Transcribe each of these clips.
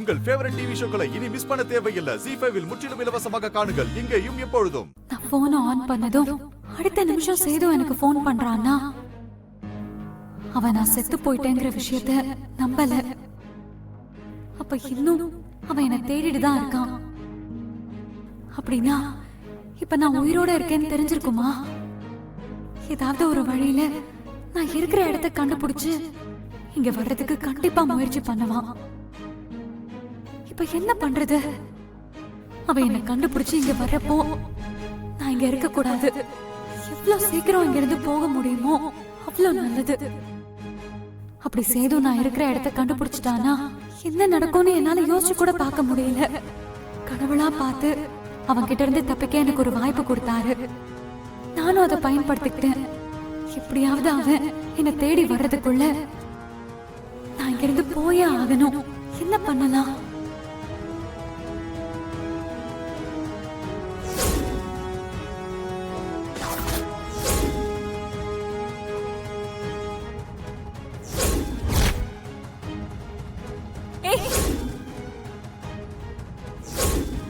உங்கள் favourite TV ஷோக்களை இனி miss பண்ண தேவையில்லை. ZEE5 இல் முற்றிலும் இலவசமாக காணுங்கள், இங்கேயும் எப்பொழுதும். நான் போன் ஆன் பண்ணதும் அடுத்த நிமிஷம் சேது எனக்கு போன் பண்றான்னா அவன் நான் செத்து போயிட்டேங்கிற விஷயத்த நம்பல. அப்ப இன்னும் அவன் என்ன தேடிட்டு தான் இருக்கான். அப்படின்னா இப்ப நான் உயிரோட இருக்கேன்னு தெரிஞ்சிருக்குமா? ஏதாவது ஒரு வழியில நான் இருக்கிற இடத்த கண்டுபிடிச்சு இங்க வர்றதுக்கு கண்டிப்பா முயற்சி பண்ணுவான். இப்ப என்ன பண்றது? அவன் என்ன கண்டுபிடிச்சு இங்க வர்றப்போ நான் இங்க இருக்க கூடாது. எவ்வளவு சீக்கிரம் இங்க இருந்து போக முடியுமோ அவ்வளவு நல்லது. அப்படி சேது நான் இருக்கிற இடத்த கண்டுபிடிச்சிட்டானா என்ன நடக்கும்னு என்னால யோசிச்சு கூட பார்க்க முடியல. கடவுளா பார்த்து அவன் கிட்ட இருந்து தப்பிக்க எனக்கு ஒரு வாய்ப்பு கொடுத்தாரு. நானும் அதை பயன்படுத்திக்கிட்டேன். எப்படியாவது அவன் என்ன தேடி வர்றதுக்குள்ள நான் இங்க இருந்து போயே ஆகணும். என்ன பண்ணலாம்?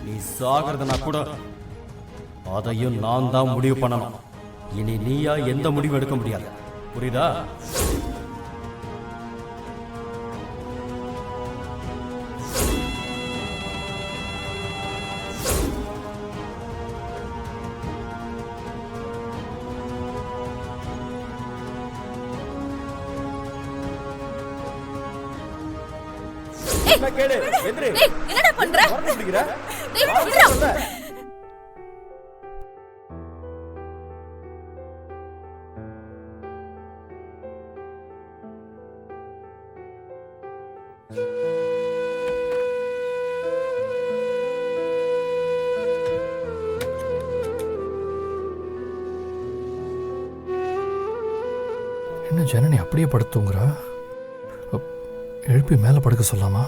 நீ சாகிறதுனா கூட அதையும் நான் தான் முடிவு பண்ணணும். இனி நீயா எந்த முடிவும் எடுக்க முடியாது, புரியுதா? என்னடா பண்ற? என்ன ஜனனி அப்படியே படுத்துங்கிறா? எழுப்பி மேலே படுக்க சொல்லாமா?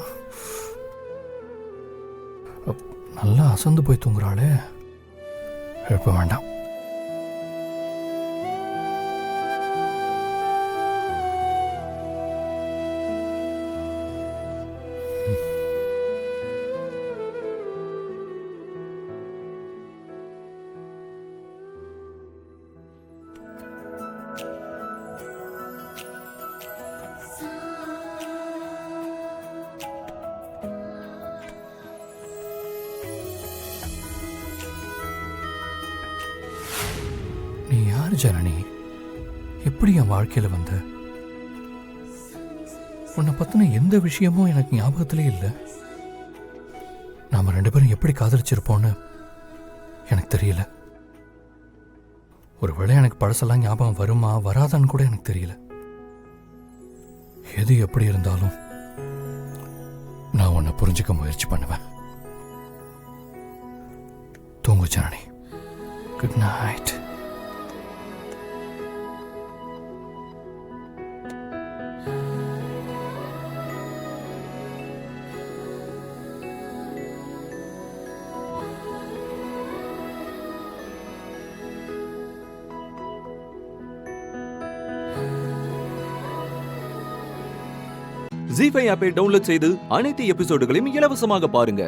நல்லா அசந்து போய் தூங்குறாளே, எழுப்ப வேண்டாம். நீ யார் ஜனனி? எப்படி என் வாழ்க்கையில் வந்த? உன்னை பற்றின எந்த விஷயமும் எனக்கு ஞாபகத்திலே இல்லை. நாம 2 பேரும் எப்படி காதலிச்சிருப்போன்னு எனக்கு தெரியல. ஒருவேளை எனக்கு பழசெல்லாம் ஞாபகம் வருமா வராதான்னு கூட எனக்கு தெரியல. எது எப்படி இருந்தாலும் நான் உன்னை புரிஞ்சுக்க முயற்சி பண்ணுவேன். தூங்கு ஜனனி. Good night. ZEE5 ஆப்பை டவுன்லோட் செய்து அனைத்து எபிசோடுகளையும் இலவசமாக பாருங்க.